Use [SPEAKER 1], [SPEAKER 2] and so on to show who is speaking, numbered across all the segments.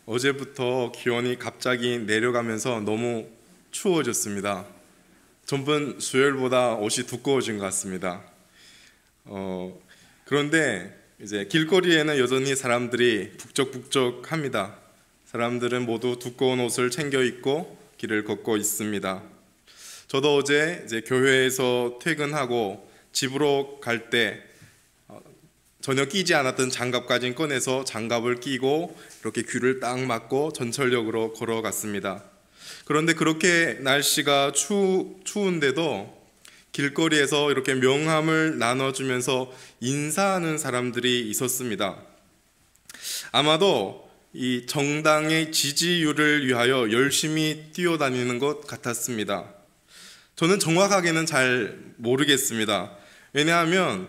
[SPEAKER 1] 어제부터 기온이 갑자기 내려가면서 너무 추워졌습니다. 전번 수요일보다 옷이 두꺼워진 것 같습니다. 그런데 이제 길거리에는 여전히 사람들이 북적북적합니다. 사람들은 모두 두꺼운 옷을 챙겨 입고 길을 걷고 있습니다. 저도 어제 이제 교회에서 퇴근하고 집으로 갈 때 전혀 끼지 않았던 장갑까지 꺼내서 장갑을 끼고 이렇게 귀를 딱 막고 전철역으로 걸어갔습니다. 그런데 그렇게 날씨가 추운데도 길거리에서 이렇게 명함을 나눠주면서 인사하는 사람들이 있었습니다. 아마도 이 정당의 지지율을 위하여 열심히 뛰어다니는 것 같았습니다. 저는 정확하게는 잘 모르겠습니다. 왜냐하면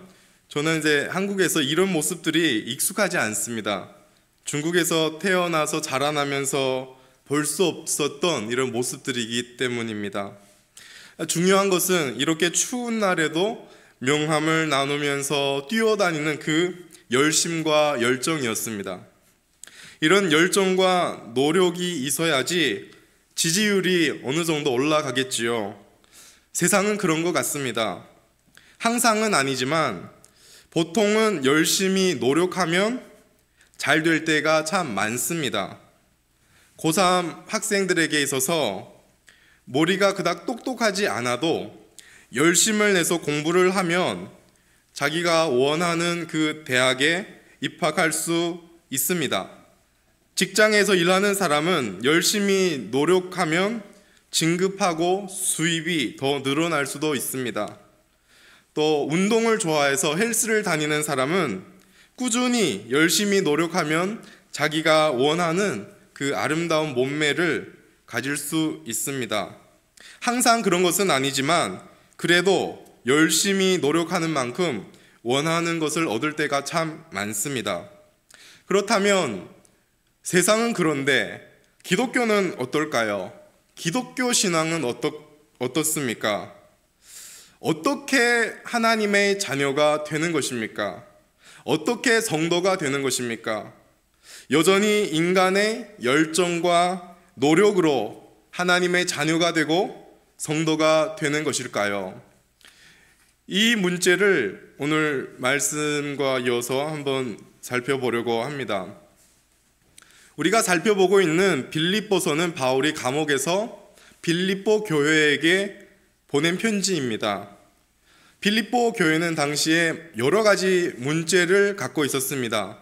[SPEAKER 1] 저는 이제 한국에서 이런 모습들이 익숙하지 않습니다. 중국에서 태어나서 자라나면서 볼 수 없었던 이런 모습들이기 때문입니다. 중요한 것은 이렇게 추운 날에도 명함을 나누면서 뛰어다니는 그 열심과 열정이었습니다. 이런 열정과 노력이 있어야지 지지율이 어느 정도 올라가겠지요. 세상은 그런 것 같습니다. 항상은 아니지만 보통은 열심히 노력하면 잘 될 때가 참 많습니다. 고3 학생들에게 있어서 머리가 그닥 똑똑하지 않아도 열심을 내서 공부를 하면 자기가 원하는 그 대학에 입학할 수 있습니다. 직장에서 일하는 사람은 열심히 노력하면 진급하고 수입이 더 늘어날 수도 있습니다. 또 운동을 좋아해서 헬스를 다니는 사람은 꾸준히 열심히 노력하면 자기가 원하는 그 아름다운 몸매를 가질 수 있습니다. 항상 그런 것은 아니지만 그래도 열심히 노력하는 만큼 원하는 것을 얻을 때가 참 많습니다. 그렇다면 세상은 그런데 기독교는 어떨까요? 기독교 신앙은 어떻습니까? 어떻게 하나님의 자녀가 되는 것입니까? 어떻게 성도가 되는 것입니까? 여전히 인간의 열정과 노력으로 하나님의 자녀가 되고 성도가 되는 것일까요? 이 문제를 오늘 말씀과 이어서 한번 살펴보려고 합니다. 우리가 살펴보고 있는 빌립보서는 바울이 감옥에서 빌립보 교회에게 보낸 편지입니다. 빌립보 교회는 당시에 여러 가지 문제를 갖고 있었습니다.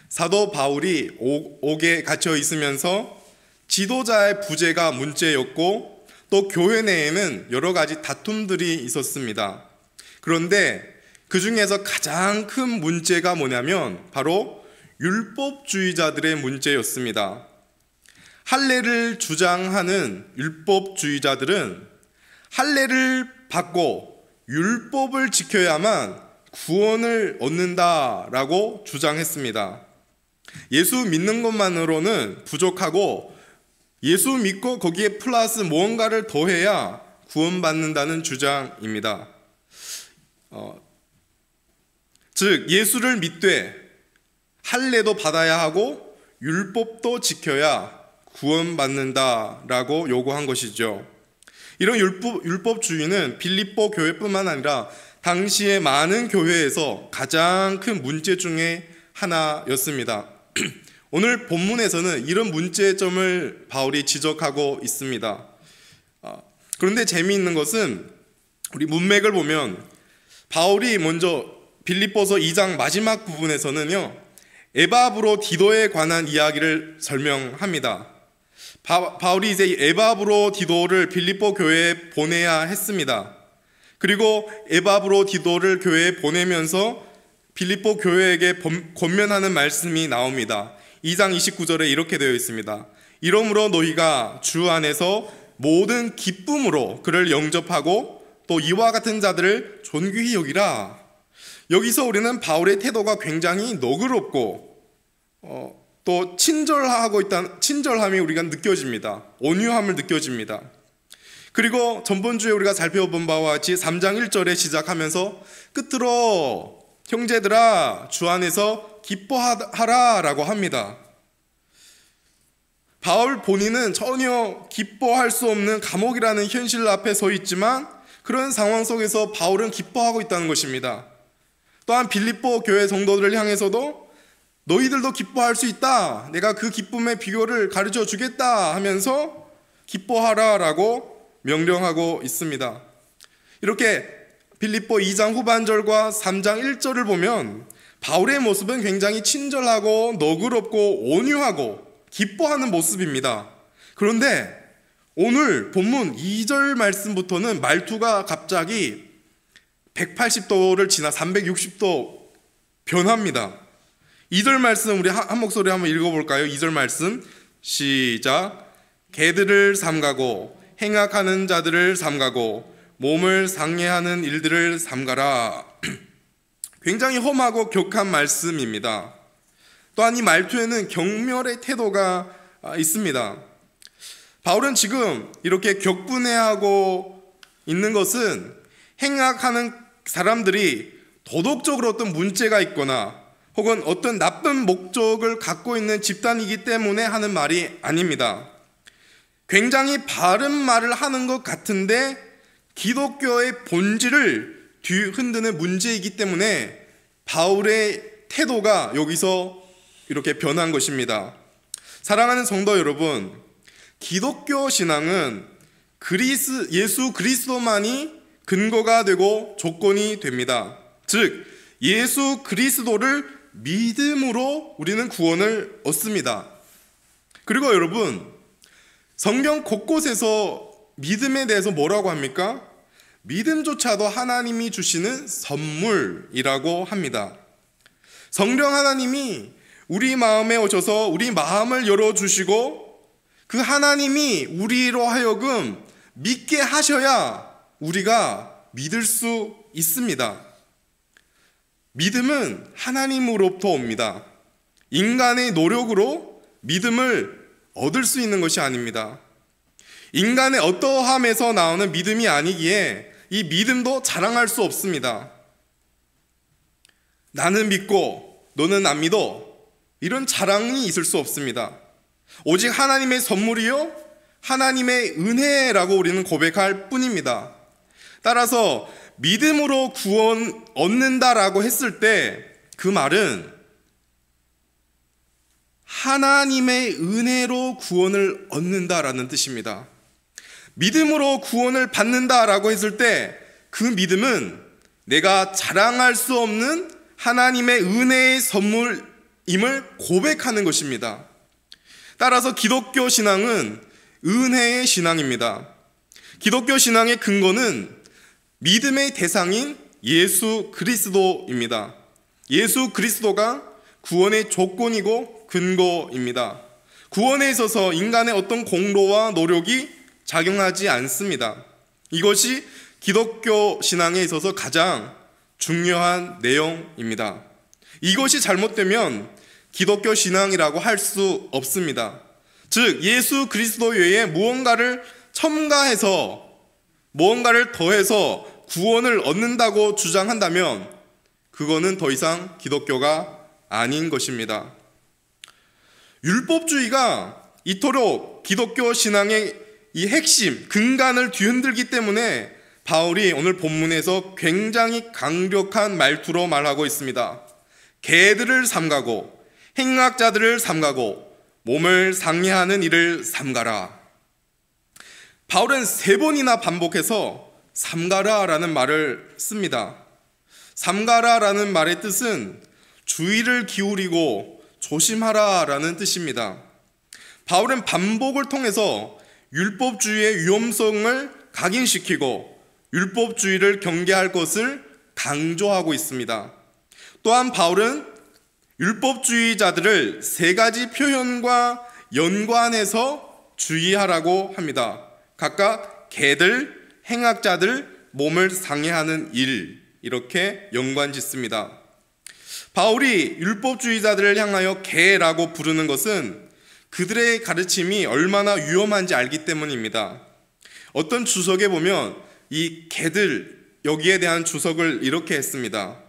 [SPEAKER 1] 사도 바울이 옥에 갇혀 있으면서 지도자의 부재가 문제였고 또 교회 내에는 여러 가지 다툼들이 있었습니다. 그런데 그 중에서 가장 큰 문제가 뭐냐면 바로 율법주의자들의 문제였습니다. 할례를 주장하는 율법주의자들은 할례를 받고 율법을 지켜야만 구원을 얻는다라고 주장했습니다. 예수 믿는 것만으로는 부족하고 예수 믿고 거기에 플러스 무언가를 더해야 구원받는다는 주장입니다. 즉 예수를 믿되 할례도 받아야 하고 율법도 지켜야 구원받는다라고 요구한 것이죠. 이런 율법주의는 빌립보 교회뿐만 아니라 당시의 많은 교회에서 가장 큰 문제 중에 하나였습니다. 오늘 본문에서는 이런 문제점을 바울이 지적하고 있습니다. 그런데 재미있는 것은 우리 문맥을 보면 바울이 먼저 빌립보서 2장 마지막 부분에서는요, 에바브로 디도에 관한 이야기를 설명합니다. 바울이 이제 에바브로 디도를 빌립보 교회에 보내야 했습니다. 그리고 에바브로 디도를 교회에 보내면서 빌립보 교회에게 권면하는 말씀이 나옵니다. 2장 29절에 이렇게 되어 있습니다. 이러므로 너희가 주 안에서 모든 기쁨으로 그를 영접하고 또 이와 같은 자들을 존귀히 여기라. 여기서 우리는 바울의 태도가 굉장히 너그럽고 또 친절함이 우리가 느껴집니다. 온유함을 느껴집니다. 그리고 전번주에 우리가 살펴본 바와 같이 3장 1절에 시작하면서 끝으로 형제들아 주 안에서 기뻐하라 라고 합니다. 바울 본인은 전혀 기뻐할 수 없는 감옥이라는 현실 앞에 서 있지만 그런 상황 속에서 바울은 기뻐하고 있다는 것입니다. 또한 빌립보 교회 성도들을 향해서도 너희들도 기뻐할 수 있다, 내가 그 기쁨의 비결을 가르쳐 주겠다 하면서 기뻐하라 라고 명령하고 있습니다. 이렇게 빌립보 2장 후반절과 3장 1절을 보면 바울의 모습은 굉장히 친절하고 너그럽고 온유하고 기뻐하는 모습입니다. 그런데 오늘 본문 2절 말씀부터는 말투가 갑자기 180도를 지나 360도 변합니다. 2절 말씀 우리 한 목소리 한번 읽어볼까요? 2절 말씀 시작. 개들을 삼가고 행악하는 자들을 삼가고 몸을 상해하는 일들을 삼가라. 굉장히 험하고 격한 말씀입니다. 또한 이 말투에는 경멸의 태도가 있습니다. 바울은 지금 이렇게 격분해하고 있는 것은 행악하는 사람들이 도덕적으로 어떤 문제가 있거나 혹은 어떤 나쁜 목적을 갖고 있는 집단이기 때문에 하는 말이 아닙니다. 굉장히 바른 말을 하는 것 같은데 기독교의 본질을 뒤흔드는 문제이기 때문에 바울의 태도가 여기서 이렇게 변한 것입니다. 사랑하는 성도 여러분, 기독교 신앙은 예수 그리스도만이 근거가 되고 조건이 됩니다. 즉 예수 그리스도를 믿음으로 우리는 구원을 얻습니다. 그리고 여러분, 성경 곳곳에서 믿음에 대해서 뭐라고 합니까? 믿음조차도 하나님이 주시는 선물이라고 합니다. 성령 하나님이 우리 마음에 오셔서 우리 마음을 열어주시고 그 하나님이 우리로 하여금 믿게 하셔야 우리가 믿을 수 있습니다. 믿음은 하나님으로부터 옵니다. 인간의 노력으로 믿음을 얻을 수 있는 것이 아닙니다. 인간의 어떠함에서 나오는 믿음이 아니기에 이 믿음도 자랑할 수 없습니다. 나는 믿고 너는 안 믿어, 이런 자랑이 있을 수 없습니다. 오직 하나님의 선물이요 하나님의 은혜라고 우리는 고백할 뿐입니다. 따라서 믿음으로 구원 얻는다라고 했을 때 그 말은 하나님의 은혜로 구원을 얻는다라는 뜻입니다. 믿음으로 구원을 받는다라고 했을 때 그 믿음은 내가 자랑할 수 없는 하나님의 은혜의 선물임을 고백하는 것입니다. 따라서 기독교 신앙은 은혜의 신앙입니다. 기독교 신앙의 근거는 믿음의 대상인 예수 그리스도입니다. 예수 그리스도가 구원의 조건이고 근거입니다. 구원에 있어서 인간의 어떤 공로와 노력이 작용하지 않습니다. 이것이 기독교 신앙에 있어서 가장 중요한 내용입니다. 이것이 잘못되면 기독교 신앙이라고 할 수 없습니다. 즉 예수 그리스도 외에 무언가를 첨가해서 무언가를 더해서 구원을 얻는다고 주장한다면 그거는 더 이상 기독교가 아닌 것입니다. 율법주의가 이토록 기독교 신앙의 이 핵심, 근간을 뒤흔들기 때문에 바울이 오늘 본문에서 굉장히 강력한 말투로 말하고 있습니다. 개들을 삼가고 행악자들을 삼가고 몸을 상해하는 일을 삼가라. 바울은 3번이나 반복해서 삼가라라는 말을 씁니다. 삼가라라는 말의 뜻은 주의를 기울이고 조심하라라는 뜻입니다. 바울은 반복을 통해서 율법주의의 위험성을 각인시키고 율법주의를 경계할 것을 강조하고 있습니다. 또한 바울은 율법주의자들을 3가지 표현과 연관해서 주의하라고 합니다. 각각 개들, 행악자들, 몸을 상해하는 일, 이렇게 연관짓습니다. 바울이 율법주의자들을 향하여 개라고 부르는 것은 그들의 가르침이 얼마나 위험한지 알기 때문입니다. 어떤 주석에 보면 이 개들, 여기에 대한 주석을 이렇게 했습니다.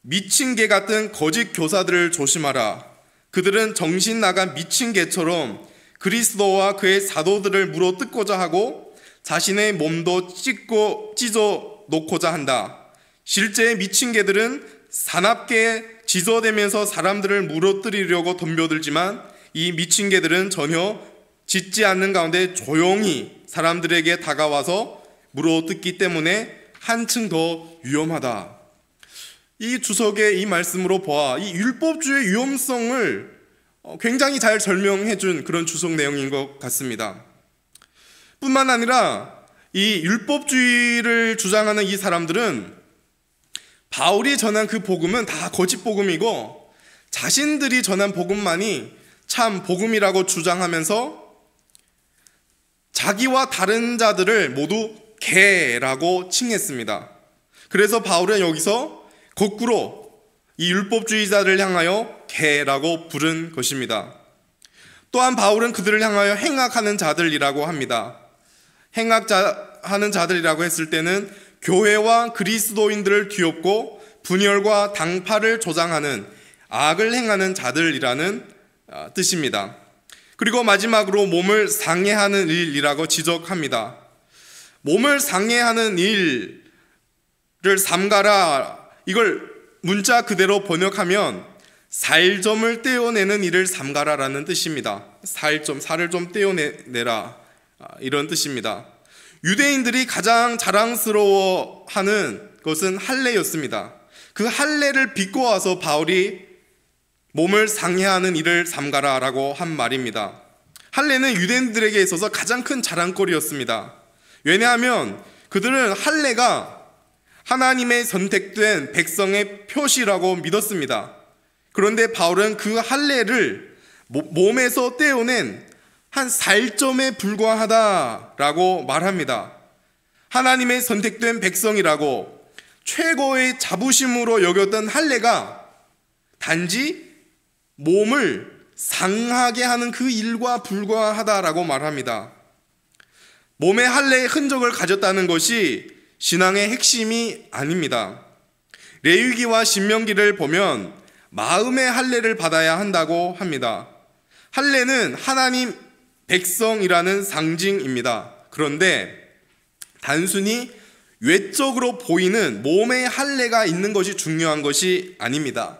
[SPEAKER 1] 미친 개 같은 거짓 교사들을 조심하라. 그들은 정신 나간 미친 개처럼 그리스도와 그의 사도들을 물어뜯고자 하고 자신의 몸도 찢어 놓고자 한다. 실제 미친 개들은 사납게 짖어대면서 사람들을 물어뜯으려고 덤벼들지만 이 미친 개들은 전혀 짖지 않는 가운데 조용히 사람들에게 다가와서 물어뜯기 때문에 한층 더 위험하다. 이 주석의 이 말씀으로 보아 이 율법주의 위험성을 굉장히 잘 설명해 준 그런 주석 내용인 것 같습니다. 뿐만 아니라 이 율법주의를 주장하는 이 사람들은 바울이 전한 그 복음은 다 거짓 복음이고 자신들이 전한 복음만이 참 복음이라고 주장하면서 자기와 다른 자들을 모두 개라고 칭했습니다. 그래서 바울은 여기서 거꾸로 이 율법주의자를 향하여 개라고 부른 것입니다. 또한 바울은 그들을 향하여 행악하는 자들이라고 합니다. 행악하는 자들이라고 했을 때는 교회와 그리스도인들을 뒤엎고 분열과 당파를 조장하는 악을 행하는 자들이라는 뜻입니다. 그리고 마지막으로 몸을 상해하는 일이라고 지적합니다. 몸을 상해하는 일을 삼가라, 이걸 문자 그대로 번역하면 살점을 떼어내는 일을 삼가라라는 뜻입니다. 살을 좀 떼어내라, 이런 뜻입니다. 유대인들이 가장 자랑스러워하는 것은 할례였습니다. 그 할례를 비꼬아서 바울이 몸을 상해하는 일을 삼가라라고 한 말입니다. 할례는 유대인들에게 있어서 가장 큰 자랑거리였습니다. 왜냐하면 그들은 할례가 하나님의 선택된 백성의 표시라고 믿었습니다. 그런데 바울은 그 할례를 몸에서 떼어낸 한 살점에 불과하다라고 말합니다. 하나님의 선택된 백성이라고 최고의 자부심으로 여겼던 할례가 단지 몸을 상하게 하는 그 일과 불과하다라고 말합니다. 몸의 할례의 흔적을 가졌다는 것이 신앙의 핵심이 아닙니다. 레위기와 신명기를 보면 마음의 할례를 받아야 한다고 합니다. 할례는 하나님 백성이라는 상징입니다. 그런데 단순히 외적으로 보이는 몸의 할례가 있는 것이 중요한 것이 아닙니다.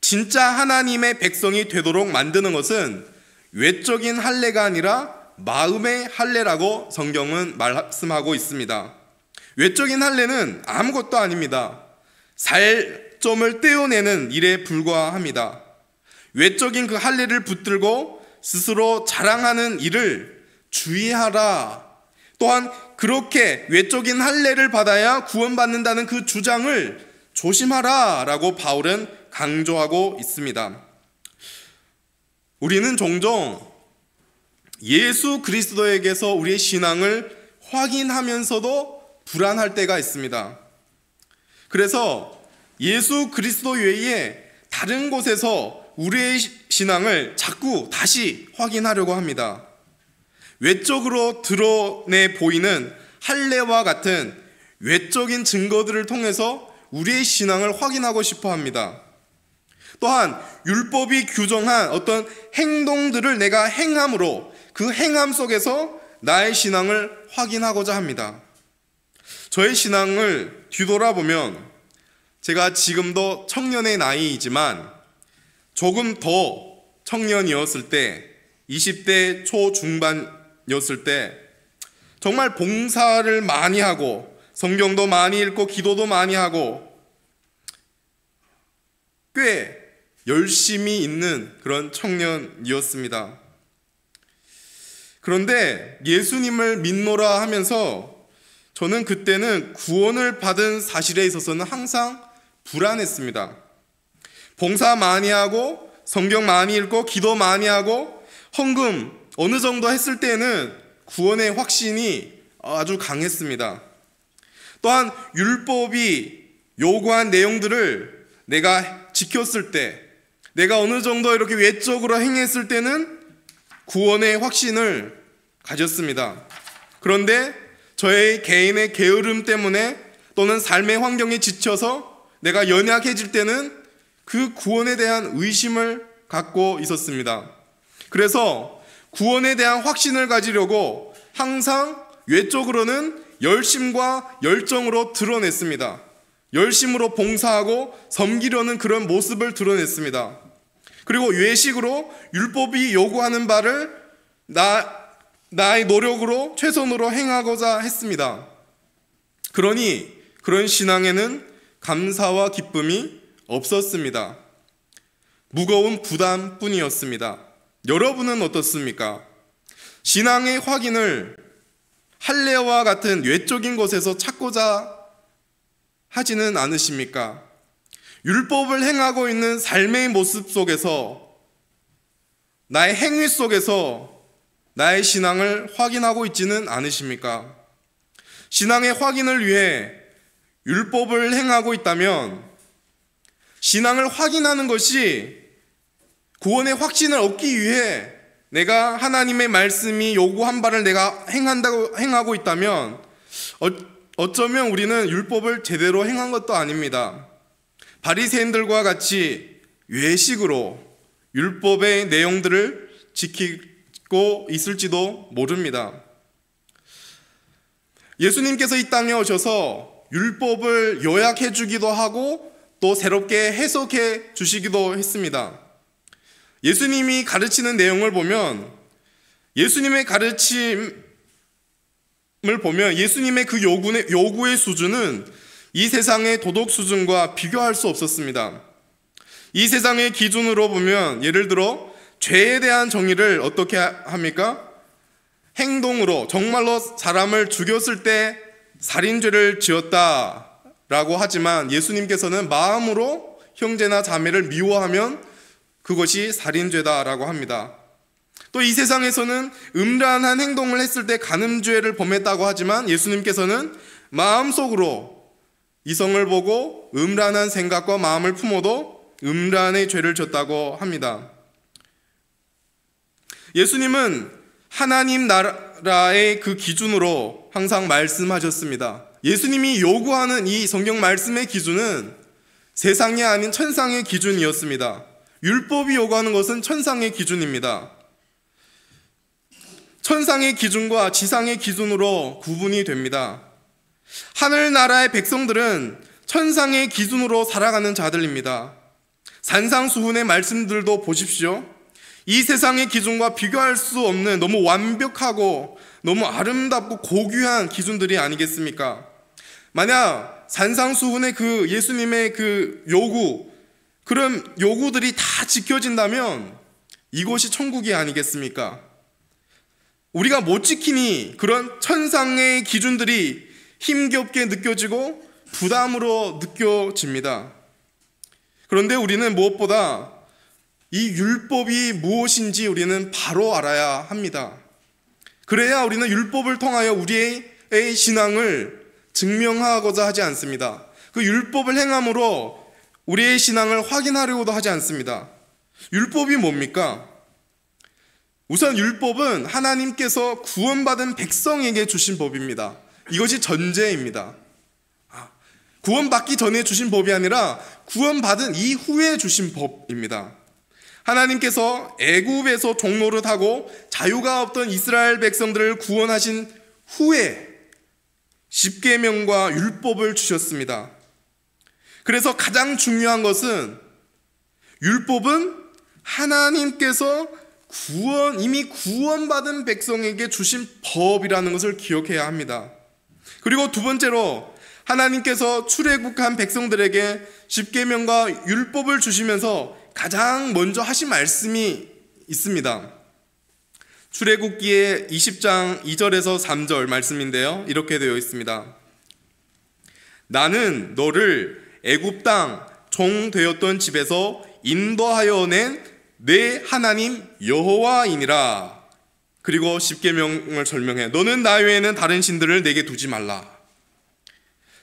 [SPEAKER 1] 진짜 하나님의 백성이 되도록 만드는 것은 외적인 할례가 아니라 마음의 할례라고 성경은 말씀하고 있습니다. 외적인 할례는 아무것도 아닙니다. 살점을 떼어내는 일에 불과합니다. 외적인 그 할례를 붙들고 스스로 자랑하는 일을 주의하라. 또한 그렇게 외적인 할례를 받아야 구원받는다는 그 주장을 조심하라 라고 바울은 강조하고 있습니다. 우리는 종종 예수 그리스도에게서 우리의 신앙을 확인하면서도 불안할 때가 있습니다. 그래서 예수 그리스도 외에 다른 곳에서 우리의 신앙을 자꾸 다시 확인하려고 합니다. 외적으로 드러내 보이는 할례와 같은 외적인 증거들을 통해서 우리의 신앙을 확인하고 싶어 합니다. 또한 율법이 규정한 어떤 행동들을 내가 행함으로 그 행함 속에서 나의 신앙을 확인하고자 합니다. 저의 신앙을 뒤돌아보면 제가 지금도 청년의 나이이지만 조금 더 청년이었을 때, 20대 초중반이었을 때 정말 봉사를 많이 하고 성경도 많이 읽고 기도도 많이 하고 꽤 열심히 있는 그런 청년이었습니다. 그런데 예수님을 믿노라 하면서 저는 그때는 구원을 받은 사실에 있어서는 항상 불안했습니다. 봉사 많이 하고 성경 많이 읽고 기도 많이 하고 헌금 어느 정도 했을 때는 구원의 확신이 아주 강했습니다. 또한 율법이 요구한 내용들을 내가 지켰을 때, 내가 어느 정도 이렇게 외적으로 행했을 때는 구원의 확신을 가졌습니다. 그런데 저의 개인의 게으름 때문에 또는 삶의 환경에 지쳐서 내가 연약해질 때는 그 구원에 대한 의심을 갖고 있었습니다. 그래서 구원에 대한 확신을 가지려고 항상 외적으로는 열심과 열정으로 드러냈습니다. 열심으로 봉사하고 섬기려는 그런 모습을 드러냈습니다. 그리고 외식으로 율법이 요구하는 바를 나의 노력으로 최선으로 행하고자 했습니다. 그러니 그런 신앙에는 감사와 기쁨이 없었습니다. 무거운 부담뿐이었습니다. 여러분은 어떻습니까? 신앙의 확인을 할례와 같은 외적인 것에서 찾고자 하지는 않으십니까? 율법을 행하고 있는 삶의 모습 속에서, 나의 행위 속에서 나의 신앙을 확인하고 있지는 않으십니까? 신앙의 확인을 위해 율법을 행하고 있다면 신앙을 확인하는 것이 구원의 확신을 얻기 위해 내가 하나님의 말씀이 요구한 바를 내가 행하고 있다면 어쩌면 우리는 율법을 제대로 행한 것도 아닙니다. 바리새인들과 같이 외식으로 율법의 내용들을 지키고 있을지도 모릅니다. 예수님께서 이 땅에 오셔서 율법을 요약해 주기도 하고 또 새롭게 해석해 주시기도 했습니다. 예수님이 가르치는 내용을 보면 예수님의 가르침을 보면 예수님의 그 요구의 수준은 이 세상의 도덕 수준과 비교할 수 없었습니다. 이 세상의 기준으로 보면 예를 들어 죄에 대한 정의를 어떻게 합니까? 행동으로 정말로 사람을 죽였을 때 살인죄를 지었다라고 하지만 예수님께서는 마음으로 형제나 자매를 미워하면 그것이 살인죄다라고 합니다. 또 이 세상에서는 음란한 행동을 했을 때 간음죄를 범했다고 하지만 예수님께서는 마음속으로 이성을 보고 음란한 생각과 마음을 품어도 음란의 죄를 졌다고 합니다. 예수님은 하나님 나라의 그 기준으로 항상 말씀하셨습니다. 예수님이 요구하는 이 성경 말씀의 기준은 세상이 아닌 천상의 기준이었습니다. 율법이 요구하는 것은 천상의 기준입니다. 천상의 기준과 지상의 기준으로 구분이 됩니다. 하늘나라의 백성들은 천상의 기준으로 살아가는 자들입니다. 산상수훈의 말씀들도 보십시오. 이 세상의 기준과 비교할 수 없는 너무 완벽하고 너무 아름답고 고귀한 기준들이 아니겠습니까? 만약 산상수훈의 그 예수님의 그 그런 요구들이 다 지켜진다면 이곳이 천국이 아니겠습니까? 우리가 못 지키니 그런 천상의 기준들이 힘겹게 느껴지고 부담으로 느껴집니다. 그런데 우리는 무엇보다 이 율법이 무엇인지 우리는 바로 알아야 합니다. 그래야 우리는 율법을 통하여 우리의 신앙을 증명하고자 하지 않습니다. 그 율법을 행함으로 우리의 신앙을 확인하려고도 하지 않습니다. 율법이 뭡니까? 우선 율법은 하나님께서 구원받은 백성에게 주신 법입니다. 이것이 전제입니다. 구원받기 전에 주신 법이 아니라 구원받은 이후에 주신 법입니다. 하나님께서 애굽에서 종노릇하고 자유가 없던 이스라엘 백성들을 구원하신 후에 십계명과 율법을 주셨습니다. 그래서 가장 중요한 것은 율법은 하나님께서 이미 구원받은 백성에게 주신 법이라는 것을 기억해야 합니다. 그리고 두 번째로 하나님께서 출애굽한 백성들에게 십계명과 율법을 주시면서 가장 먼저 하신 말씀이 있습니다. 출애굽기의 20장 2절에서 3절 말씀인데요. 이렇게 되어 있습니다. 나는 너를 애굽 땅 종 되었던 집에서 인도하여 낸 내 하나님 여호와이니라. 그리고 십계명을 설명해. 너는 나 외에는 다른 신들을 내게 두지 말라.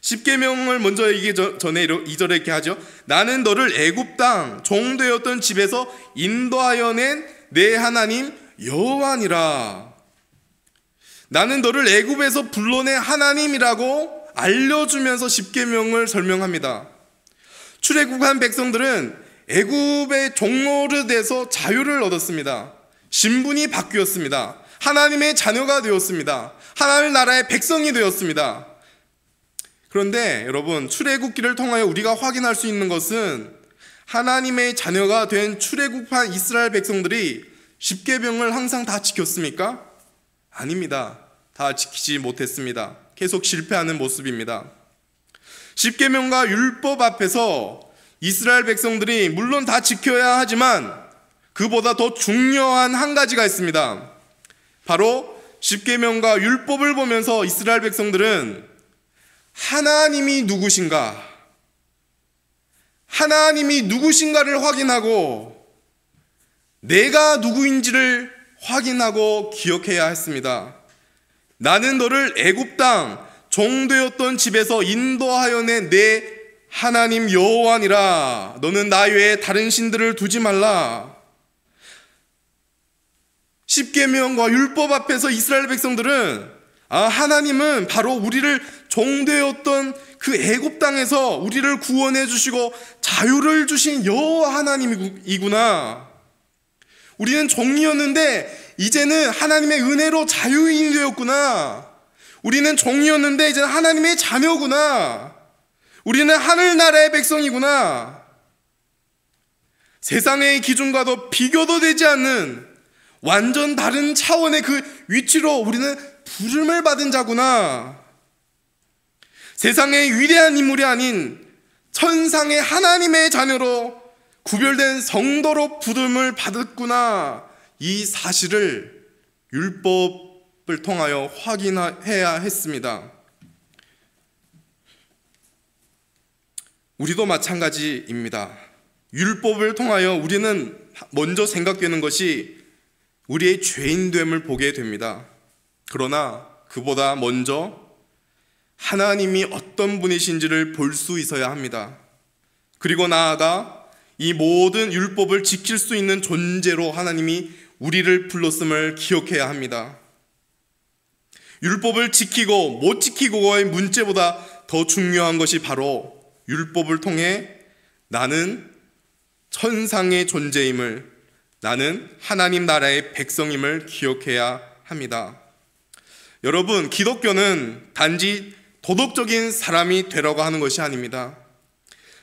[SPEAKER 1] 십계명을 먼저 얘기 전에 2절에 이렇게 하죠. 나는 너를 애굽 땅 종 되었던 집에서 인도하여 낸 내 하나님 여호와니라. 나는 너를 애굽에서 불러낸 하나님이라고 알려주면서 십계명을 설명합니다. 출애굽한 백성들은 애굽의 종노릇에서 자유를 얻었습니다. 신분이 바뀌었습니다. 하나님의 자녀가 되었습니다. 하나님 나라의 백성이 되었습니다. 그런데 여러분, 출애굽기를 통하여 우리가 확인할 수 있는 것은 하나님의 자녀가 된 출애굽한 이스라엘 백성들이 십계명을 항상 다 지켰습니까? 아닙니다. 다 지키지 못했습니다. 계속 실패하는 모습입니다. 십계명과 율법 앞에서 이스라엘 백성들이 물론 다 지켜야 하지만 그보다 더 중요한 한 가지가 있습니다. 바로 십계명과 율법을 보면서 이스라엘 백성들은 하나님이 누구신가를 확인하고 내가 누구인지를 확인하고 기억해야 했습니다. 나는 너를 애굽 땅 종되었던 집에서 인도하여 낸 내 하나님 여호와니라. 너는 나 외에 다른 신들을 두지 말라. 십계명과 율법 앞에서 이스라엘 백성들은 하나님은 바로 우리를 종되었던 그 애굽 땅에서 우리를 구원해 주시고 자유를 주신 여호와 하나님이구나. 우리는 종이었는데 이제는 하나님의 은혜로 자유인이 되었구나. 우리는 종이었는데 이제는 하나님의 자녀구나. 우리는 하늘나라의 백성이구나. 세상의 기준과도 비교도 되지 않는 완전 다른 차원의 그 위치로 우리는 부름을 받은 자구나. 세상의 위대한 인물이 아닌 천상의 하나님의 자녀로 구별된 성도로 부름을 받았구나. 이 사실을 율법을 통하여 확인해야 했습니다. 우리도 마찬가지입니다. 율법을 통하여 우리는 먼저 생각되는 것이 우리의 죄인됨을 보게 됩니다. 그러나 그보다 먼저 하나님이 어떤 분이신지를 볼 수 있어야 합니다. 그리고 나아가 이 모든 율법을 지킬 수 있는 존재로 하나님이 우리를 불렀음을 기억해야 합니다. 율법을 지키고 못 지키고의 문제보다 더 중요한 것이 바로 율법을 통해 나는 천상의 존재임을, 나는 하나님 나라의 백성임을 기억해야 합니다. 여러분, 기독교는 단지 도덕적인 사람이 되라고 하는 것이 아닙니다.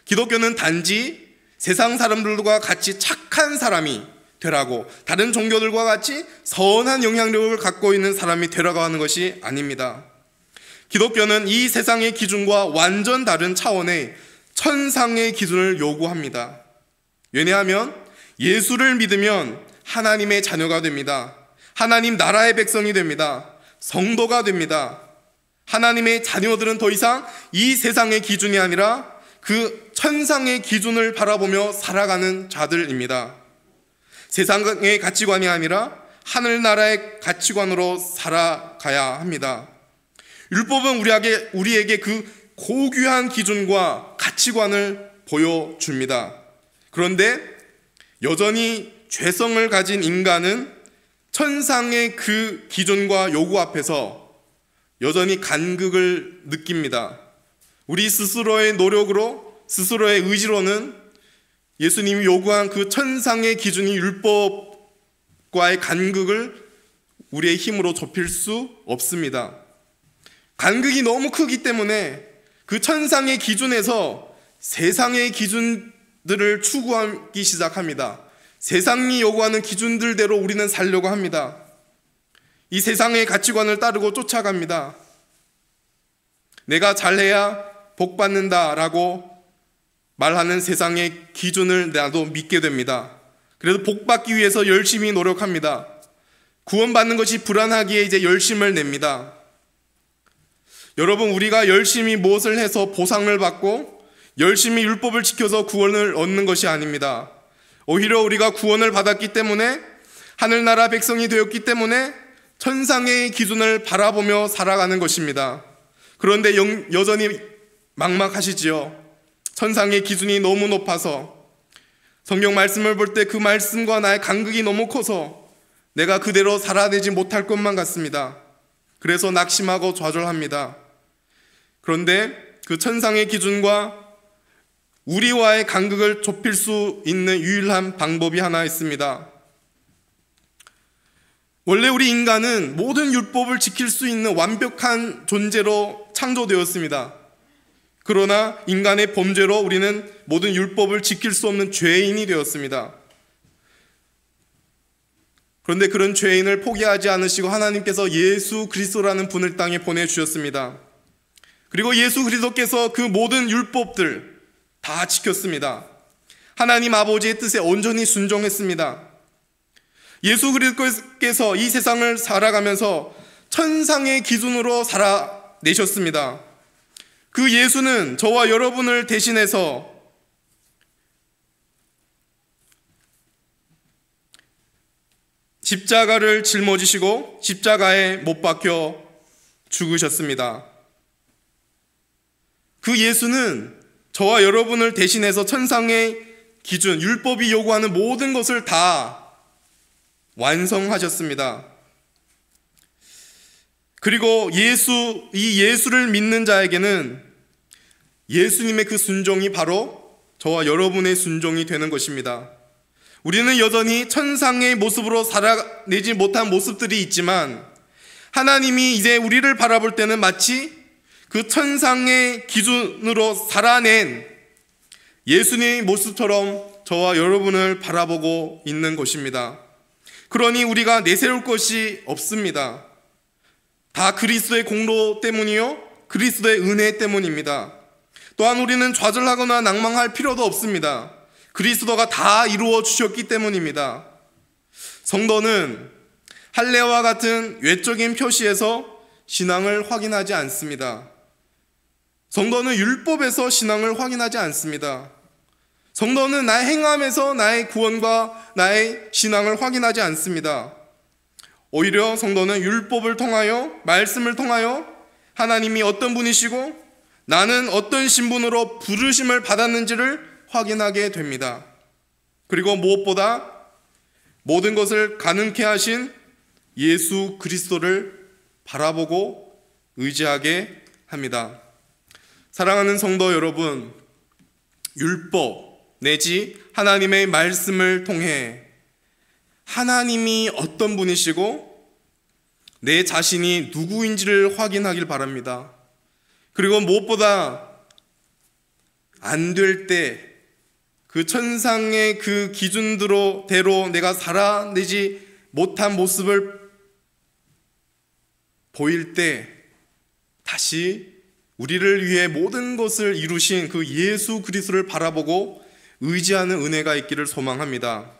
[SPEAKER 1] 기독교는 단지 세상 사람들과 같이 착한 사람이 되라고, 다른 종교들과 같이 선한 영향력을 갖고 있는 사람이 되라고 하는 것이 아닙니다. 기독교는 이 세상의 기준과 완전 다른 차원의 천상의 기준을 요구합니다. 왜냐하면 예수를 믿으면 하나님의 자녀가 됩니다. 하나님 나라의 백성이 됩니다. 성도가 됩니다. 하나님의 자녀들은 더 이상 이 세상의 기준이 아니라 그 천상의 기준을 바라보며 살아가는 자들입니다. 세상의 가치관이 아니라 하늘나라의 가치관으로 살아가야 합니다. 율법은 우리에게 그 고귀한 기준과 가치관을 보여줍니다. 그런데 여전히 죄성을 가진 인간은 천상의 그 기준과 요구 앞에서 여전히 간극을 느낍니다. 우리 스스로의 노력으로, 스스로의 의지로는 예수님이 요구한 그 천상의 기준이 율법과의 간극을 우리의 힘으로 좁힐 수 없습니다. 간극이 너무 크기 때문에 그 천상의 기준에서 세상의 기준들을 추구하기 시작합니다. 세상이 요구하는 기준들대로 우리는 살려고 합니다. 이 세상의 가치관을 따르고 쫓아갑니다. 내가 잘해야 복 받는다라고 말하는 세상의 기준을 나도 믿게 됩니다. 그래서 복 받기 위해서 열심히 노력합니다. 구원받는 것이 불안하기에 이제 열심을 냅니다. 여러분, 우리가 열심히 무엇을 해서 보상을 받고 열심히 율법을 지켜서 구원을 얻는 것이 아닙니다. 오히려 우리가 구원을 받았기 때문에, 하늘나라 백성이 되었기 때문에 천상의 기준을 바라보며 살아가는 것입니다. 그런데 여전히 막막하시지요. 천상의 기준이 너무 높아서, 성경 말씀을 볼 때 그 말씀과 나의 간극이 너무 커서 내가 그대로 살아내지 못할 것만 같습니다. 그래서 낙심하고 좌절합니다. 그런데 그 천상의 기준과 우리와의 간극을 좁힐 수 있는 유일한 방법이 하나 있습니다. 원래 우리 인간은 모든 율법을 지킬 수 있는 완벽한 존재로 창조되었습니다. 그러나 인간의 범죄로 우리는 모든 율법을 지킬 수 없는 죄인이 되었습니다. 그런데 그런 죄인을 포기하지 않으시고 하나님께서 예수 그리스도라는 분을 땅에 보내주셨습니다. 그리고 예수 그리스도께서 그 모든 율법들 다 지켰습니다. 하나님 아버지의 뜻에 온전히 순종했습니다. 예수 그리스도께서 이 세상을 살아가면서 천상의 기준으로 살아내셨습니다. 그 예수는 저와 여러분을 대신해서 십자가를 짊어지시고 십자가에 못 박혀 죽으셨습니다. 그 예수는 저와 여러분을 대신해서 천상의 기준, 율법이 요구하는 모든 것을 다 완성하셨습니다. 그리고 이 예수를 믿는 자에게는 예수님의 그 순종이 바로 저와 여러분의 순종이 되는 것입니다. 우리는 여전히 천상의 모습으로 살아내지 못한 모습들이 있지만 하나님이 이제 우리를 바라볼 때는 마치 그 천상의 기준으로 살아낸 예수님의 모습처럼 저와 여러분을 바라보고 있는 것입니다. 그러니 우리가 내세울 것이 없습니다. 다 그리스도의 공로 때문이요, 그리스도의 은혜 때문입니다. 또한 우리는 좌절하거나 낭망할 필요도 없습니다. 그리스도가 다 이루어 주셨기 때문입니다. 성도는 할례와 같은 외적인 표시에서 신앙을 확인하지 않습니다. 성도는 율법에서 신앙을 확인하지 않습니다. 성도는 나의 행함에서 나의 구원과 나의 신앙을 확인하지 않습니다. 오히려 성도는 율법을 통하여, 말씀을 통하여 하나님이 어떤 분이시고 나는 어떤 신분으로 부르심을 받았는지를 확인하게 됩니다. 그리고 무엇보다 모든 것을 가능케 하신 예수 그리스도를 바라보고 의지하게 합니다. 사랑하는 성도 여러분, 율법 내지 하나님의 말씀을 통해 하나님이 어떤 분이시고 내 자신이 누구인지를 확인하길 바랍니다. 그리고 무엇보다 안 될 때 그 천상의 그 기준대로 내가 살아내지 못한 모습을 보일 때 다시 우리를 위해 모든 것을 이루신 그 예수 그리스도를 바라보고 의지하는 은혜가 있기를 소망합니다.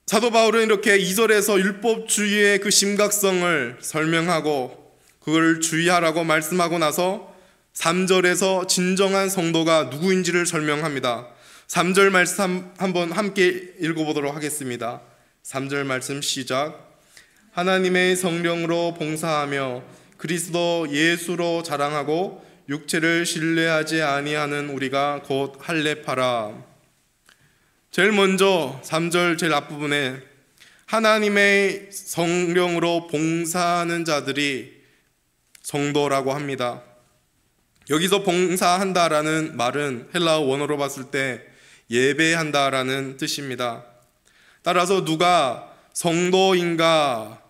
[SPEAKER 1] 사도 바울은 이렇게 2절에서 율법주의의 그 심각성을 설명하고 그걸 주의하라고 말씀하고 나서 3절에서 진정한 성도가 누구인지를 설명합니다. 3절 말씀 한번 함께 읽어보도록 하겠습니다. 3절 말씀 시작. 하나님의 성령으로 봉사하며 그리스도 예수로 자랑하고 육체를 신뢰하지 아니하는 우리가 곧 할례파라. 제일 먼저 3절 제일 앞부분에 하나님의 성령으로 봉사하는 자들이 성도라고 합니다. 여기서 봉사한다라는 말은 헬라어 원어로 봤을 때 예배한다라는 뜻입니다. 따라서 누가 성도인가,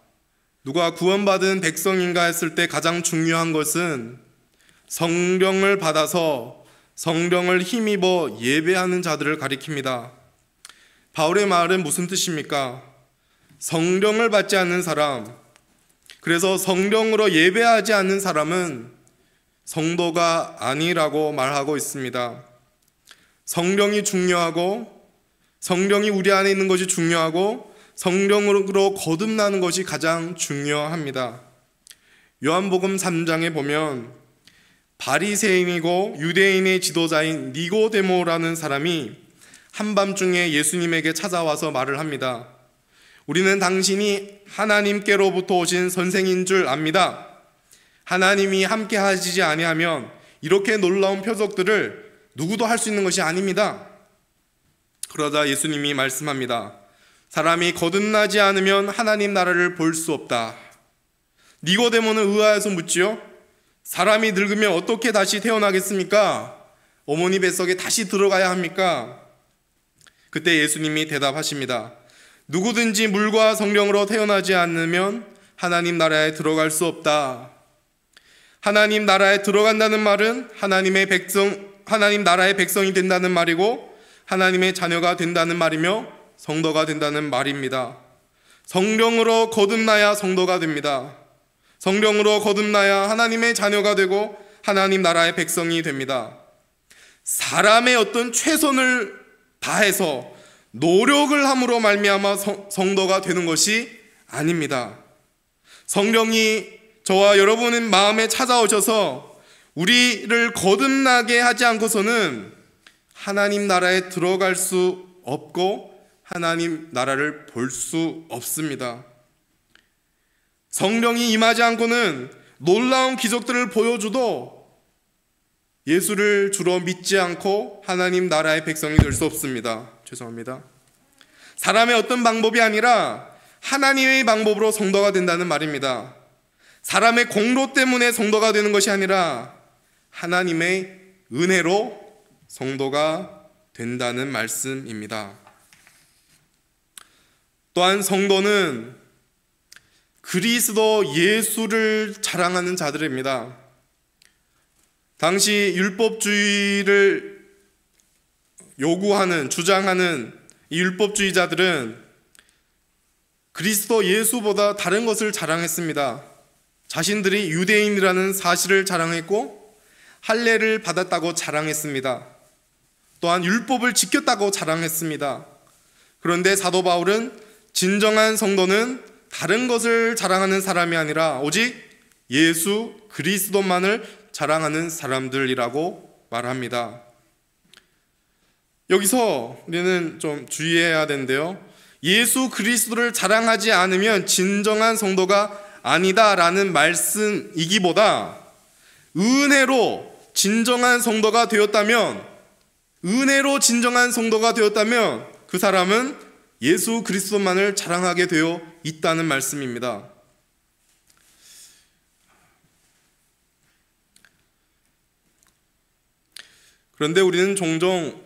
[SPEAKER 1] 누가 구원받은 백성인가 했을 때 가장 중요한 것은 성령을 받아서 성령을 힘입어 예배하는 자들을 가리킵니다. 바울의 말은 무슨 뜻입니까? 성령을 받지 않는 사람, 그래서 성령으로 예배하지 않는 사람은 성도가 아니라고 말하고 있습니다. 성령이 중요하고 성령이 우리 안에 있는 것이 중요하고 성령으로 거듭나는 것이 가장 중요합니다. 요한복음 3장에 보면 바리새인이고 유대인의 지도자인 니고데모라는 사람이 한밤중에 예수님에게 찾아와서 말을 합니다. 우리는 당신이 하나님께로부터 오신 선생인 줄 압니다. 하나님이 함께 하시지 아니하면 이렇게 놀라운 표적들을 누구도 할 수 있는 것이 아닙니다. 그러자 예수님이 말씀합니다. 사람이 거듭나지 않으면 하나님 나라를 볼 수 없다. 니고데모는 의아해서 묻지요. 사람이 늙으면 어떻게 다시 태어나겠습니까? 어머니 뱃속에 다시 들어가야 합니까? 그때 예수님이 대답하십니다. 누구든지 물과 성령으로 태어나지 않으면 하나님 나라에 들어갈 수 없다. 하나님 나라에 들어간다는 말은 하나님 나라의 백성이 된다는 말이고 하나님의 자녀가 된다는 말이며 성도가 된다는 말입니다. 성령으로 거듭나야 성도가 됩니다. 성령으로 거듭나야 하나님의 자녀가 되고 하나님 나라의 백성이 됩니다. 사람의 어떤 최선을 다해서 노력을 함으로 말미암아 성도가 되는 것이 아닙니다. 성령이 저와 여러분의 마음에 찾아오셔서 우리를 거듭나게 하지 않고서는 하나님 나라에 들어갈 수 없고 하나님 나라를 볼 수 없습니다. 성령이 임하지 않고는 놀라운 기적들을 보여줘도 예수를 주로 믿지 않고 하나님 나라의 백성이 될 수 없습니다. 죄송합니다. 사람의 어떤 방법이 아니라 하나님의 방법으로 성도가 된다는 말입니다. 사람의 공로 때문에 성도가 되는 것이 아니라 하나님의 은혜로 성도가 된다는 말씀입니다. 또한 성도는 그리스도 예수를 자랑하는 자들입니다. 당시 율법주의를 요구하는, 주장하는 이 율법주의자들은 그리스도 예수보다 다른 것을 자랑했습니다. 자신들이 유대인이라는 사실을 자랑했고 할례를 받았다고 자랑했습니다. 또한 율법을 지켰다고 자랑했습니다. 그런데 사도 바울은 진정한 성도는 다른 것을 자랑하는 사람이 아니라 오직 예수 그리스도만을 자랑하는 사람들이라고 말합니다. 여기서 우리는 좀 주의해야 되는데요. 예수 그리스도를 자랑하지 않으면 진정한 성도가 아니다라는 말씀이기보다 은혜로 진정한 성도가 되었다면 그 사람은 예수 그리스도만을 자랑하게 되어 있다는 말씀입니다. 그런데 우리는 종종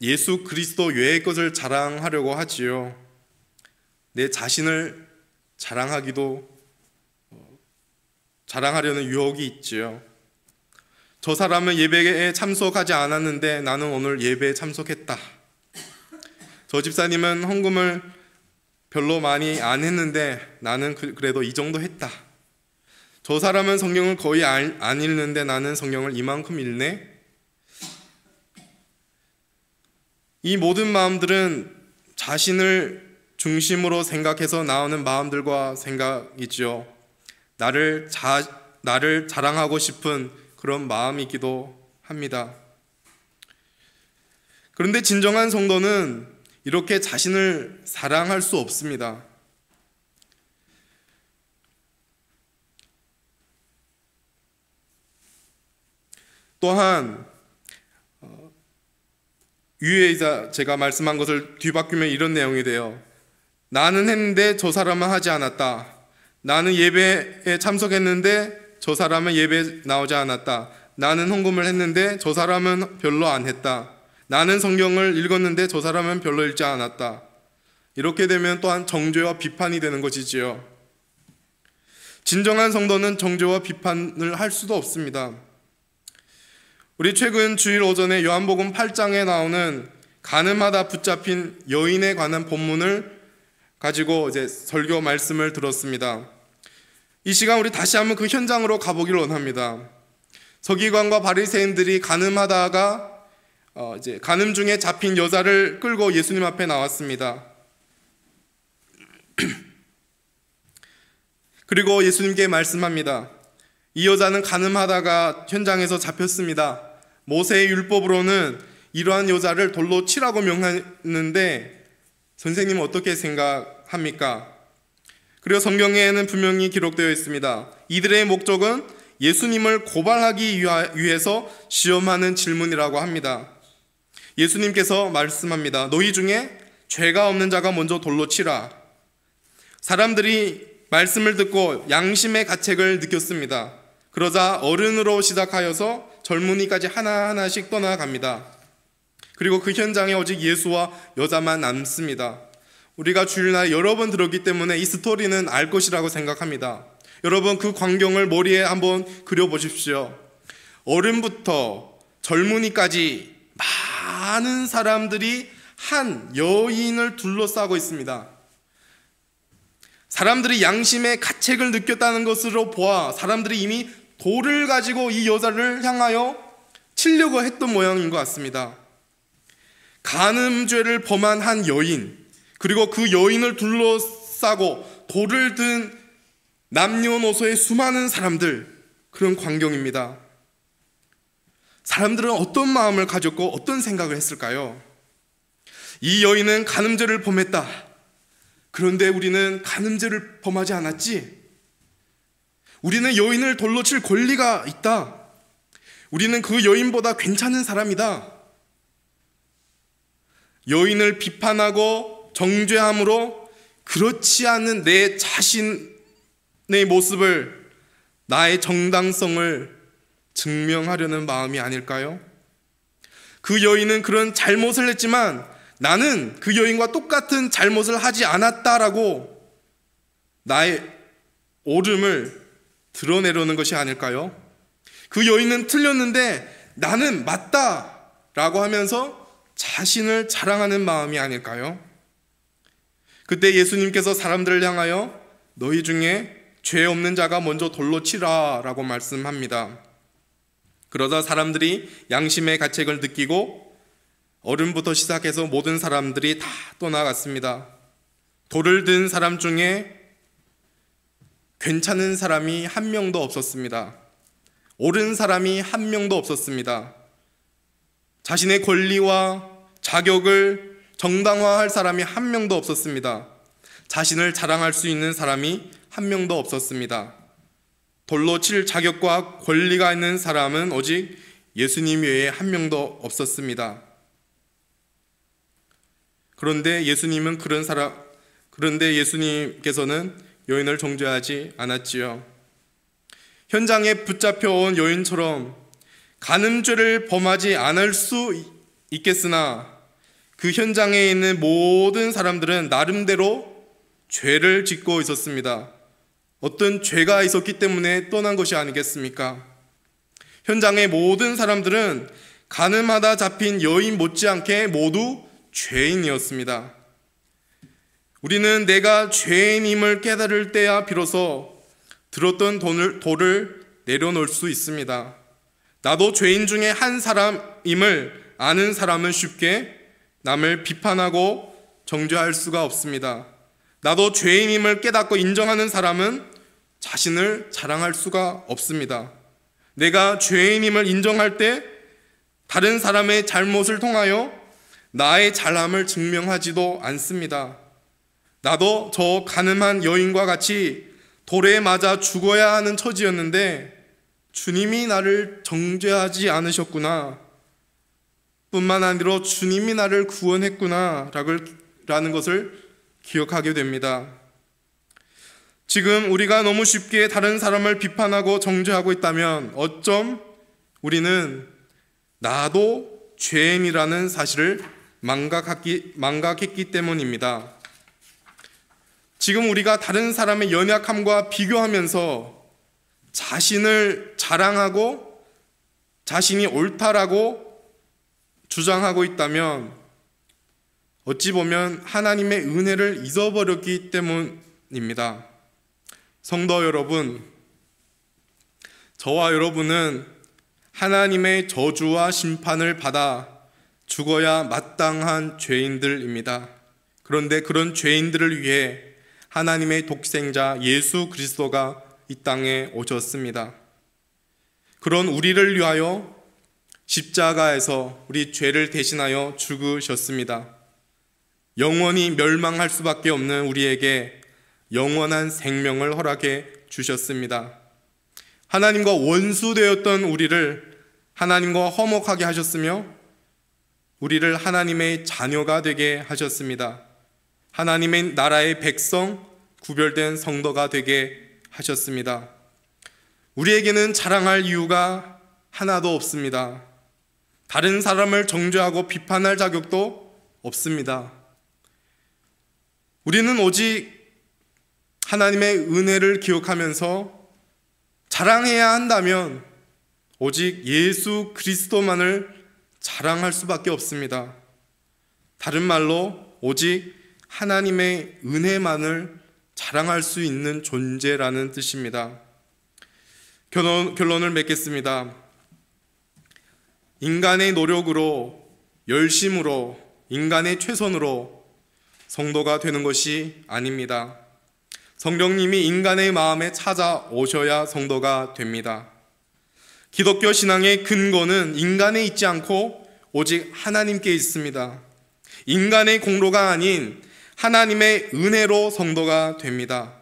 [SPEAKER 1] 예수 그리스도 외의 것을 자랑하려고 하지요. 내 자신을 자랑하려는 유혹이 있지요. 저 사람은 예배에 참석하지 않았는데 나는 오늘 예배에 참석했다. 저 집사님은 헌금을 별로 많이 안 했는데 나는 그래도 이 정도 했다. 저 사람은 성경을 거의 안 읽는데 나는 성경을 이만큼 읽네. 이 모든 마음들은 자신을 중심으로 생각해서 나오는 마음들과 생각이죠. 나를 자랑하고 싶은 그런 마음이기도 합니다. 그런데 진정한 성도는 이렇게 자신을 사랑할 수 없습니다. 또한 위에 제가 말씀한 것을 뒤바꾸면 이런 내용이 돼요. 나는 했는데 저 사람은 하지 않았다. 나는 예배에 참석했는데 저 사람은 예배에 나오지 않았다. 나는 헌금을 했는데 저 사람은 별로 안 했다. 나는 성경을 읽었는데 저 사람은 별로 읽지 않았다. 이렇게 되면 또한 정죄와 비판이 되는 것이지요. 진정한 성도는 정죄와 비판을 할 수도 없습니다. 우리 최근 주일 오전에 요한복음 8장에 나오는 간음하다 붙잡힌 여인에 관한 본문을 가지고 이제 설교 말씀을 들었습니다. 이 시간 우리 다시 한번 그 현장으로 가보기를 원합니다. 서기관과 바리새인들이 간음하다가 이제 간음 중에 잡힌 여자를 끌고 예수님 앞에 나왔습니다. 그리고 예수님께 말씀합니다. 이 여자는 간음하다가 현장에서 잡혔습니다. 모세의 율법으로는 이러한 여자를 돌로 치라고 명했는데 선생님은 어떻게 생각합니까? 그리고 성경에는 분명히 기록되어 있습니다. 이들의 목적은 예수님을 고발하기 위해서 시험하는 질문이라고 합니다. 예수님께서 말씀합니다. 너희 중에 죄가 없는 자가 먼저 돌로 치라. 사람들이 말씀을 듣고 양심의 가책을 느꼈습니다. 그러자 어른으로 시작하여서 젊은이까지 하나하나씩 떠나갑니다. 그리고 그 현장에 오직 예수와 여자만 남습니다. 우리가 주일날 여러 번 들었기 때문에 이 스토리는 알 것이라고 생각합니다. 여러분, 그 광경을 머리에 한번 그려보십시오. 어른부터 젊은이까지 많은 사람들이 한 여인을 둘러싸고 있습니다. 사람들이 양심의 가책을 느꼈다는 것으로 보아 사람들이 이미 돌을 가지고 이 여자를 향하여 치려고 했던 모양인 것 같습니다. 간음죄를 범한 한 여인, 그리고 그 여인을 둘러싸고 돌을 든 남녀노소의 수많은 사람들, 그런 광경입니다. 사람들은 어떤 마음을 가졌고 어떤 생각을 했을까요? 이 여인은 간음죄를 범했다. 그런데 우리는 간음죄를 범하지 않았지? 우리는 여인을 돌로 칠 권리가 있다. 우리는 그 여인보다 괜찮은 사람이다. 여인을 비판하고 정죄함으로 그렇지 않은 내 자신의 모습을, 나의 정당성을 증명하려는 마음이 아닐까요? 그 여인은 그런 잘못을 했지만 나는 그 여인과 똑같은 잘못을 하지 않았다라고 나의 옳음을 드러내려는 것이 아닐까요? 그 여인은 틀렸는데 나는 맞다라고 하면서 자신을 자랑하는 마음이 아닐까요? 그때 예수님께서 사람들을 향하여 너희 중에 죄 없는 자가 먼저 돌로 치라 라고 말씀합니다. 그러자 사람들이 양심의 가책을 느끼고 어른부터 시작해서 모든 사람들이 다 떠나갔습니다. 돌을 든 사람 중에 괜찮은 사람이 한 명도 없었습니다. 옳은 사람이 한 명도 없었습니다. 자신의 권리와 자격을 정당화할 사람이 한 명도 없었습니다. 자신을 자랑할 수 있는 사람이 한 명도 없었습니다. 돌로 칠 자격과 권리가 있는 사람은 오직 예수님 외에 한 명도 없었습니다. 그런데 예수님께서는 여인을 정죄하지 않았지요. 현장에 붙잡혀온 여인처럼 간음죄를 범하지 않을 수 있겠으나 그 현장에 있는 모든 사람들은 나름대로 죄를 짓고 있었습니다. 어떤 죄가 있었기 때문에 떠난 것이 아니겠습니까? 현장의 모든 사람들은 간음하다 잡힌 여인 못지않게 모두 죄인이었습니다. 우리는 내가 죄인임을 깨달을 때야 비로소 들었던 돌을 내려놓을 수 있습니다. 나도 죄인 중에 한 사람임을 아는 사람은 쉽게 남을 비판하고 정죄할 수가 없습니다. 나도 죄인임을 깨닫고 인정하는 사람은 자신을 자랑할 수가 없습니다. 내가 죄인임을 인정할 때 다른 사람의 잘못을 통하여 나의 잘남을 증명하지도 않습니다. 나도 저 가늠한 여인과 같이 돌에 맞아 죽어야 하는 처지였는데 주님이 나를 정죄하지 않으셨구나, 뿐만 아니라 주님이 나를 구원했구나 라는 것을 기억하게 됩니다. 지금 우리가 너무 쉽게 다른 사람을 비판하고 정죄하고 있다면 어쩜 우리는 나도 죄인이라는 사실을 망각했기 때문입니다. 지금 우리가 다른 사람의 연약함과 비교하면서 자신을 자랑하고 자신이 옳다라고 주장하고 있다면 어찌 보면 하나님의 은혜를 잊어버렸기 때문입니다. 성도 여러분, 저와 여러분은 하나님의 저주와 심판을 받아 죽어야 마땅한 죄인들입니다. 그런데 그런 죄인들을 위해 하나님의 독생자 예수 그리스도가 이 땅에 오셨습니다. 그런 우리를 위하여 십자가에서 우리 죄를 대신하여 죽으셨습니다. 영원히 멸망할 수밖에 없는 우리에게 영원한 생명을 허락해 주셨습니다. 하나님과 원수되었던 우리를 하나님과 화목하게 하셨으며 우리를 하나님의 자녀가 되게 하셨습니다. 하나님의 나라의 백성, 구별된 성도가 되게 하셨습니다. 우리에게는 자랑할 이유가 하나도 없습니다. 다른 사람을 정죄하고 비판할 자격도 없습니다. 우리는 오직 하나님의 은혜를 기억하면서 자랑해야 한다면 오직 예수 그리스도만을 자랑할 수밖에 없습니다. 다른 말로 오직 하나님의 은혜만을 자랑할 수 있는 존재라는 뜻입니다. 결론을 맺겠습니다. 인간의 노력으로, 열심으로, 인간의 최선으로 성도가 되는 것이 아닙니다. 성령님이 인간의 마음에 찾아오셔야 성도가 됩니다. 기독교 신앙의 근거는 인간에 있지 않고 오직 하나님께 있습니다. 인간의 공로가 아닌 하나님의 은혜로 성도가 됩니다.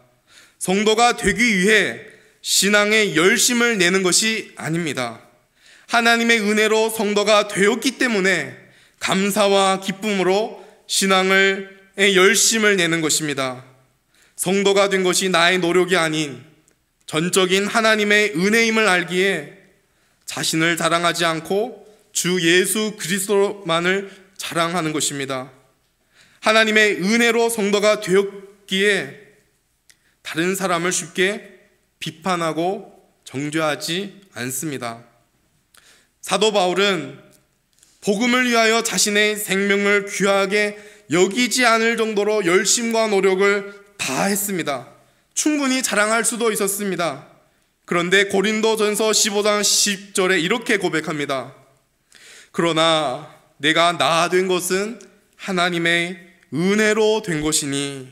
[SPEAKER 1] 성도가 되기 위해 신앙의 열심을 내는 것이 아닙니다. 하나님의 은혜로 성도가 되었기 때문에 감사와 기쁨으로 신앙의 열심을 내는 것입니다. 성도가 된 것이 나의 노력이 아닌 전적인 하나님의 은혜임을 알기에 자신을 자랑하지 않고 주 예수 그리스도만을 자랑하는 것입니다. 하나님의 은혜로 성도가 되었기에 다른 사람을 쉽게 비판하고 정죄하지 않습니다. 사도 바울은 복음을 위하여 자신의 생명을 귀하게 여기지 않을 정도로 열심과 노력을 다했습니다. 충분히 자랑할 수도 있었습니다. 그런데 고린도전서 15장 10절에 이렇게 고백합니다. 그러나 내가 나 된 것은 하나님의 은혜로 된 것이니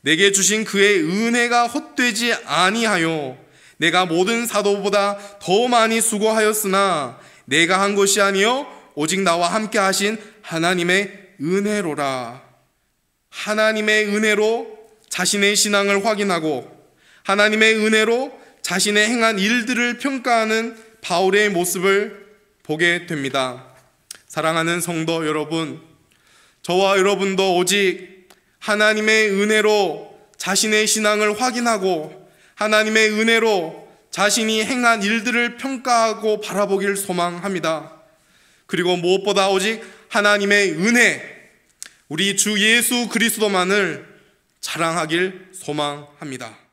[SPEAKER 1] 내게 주신 그의 은혜가 헛되지 아니하여 내가 모든 사도보다 더 많이 수고하였으나 내가 한 것이 아니요 오직 나와 함께 하신 하나님의 은혜로라. 하나님의 은혜로 자신의 신앙을 확인하고 하나님의 은혜로 자신의 행한 일들을 평가하는 바울의 모습을 보게 됩니다. 사랑하는 성도 여러분, 저와 여러분도 오직 하나님의 은혜로 자신의 신앙을 확인하고 하나님의 은혜로 자신이 행한 일들을 평가하고 바라보길 소망합니다. 그리고 무엇보다 오직 하나님의 은혜, 우리 주 예수 그리스도만을 자랑하길 소망합니다.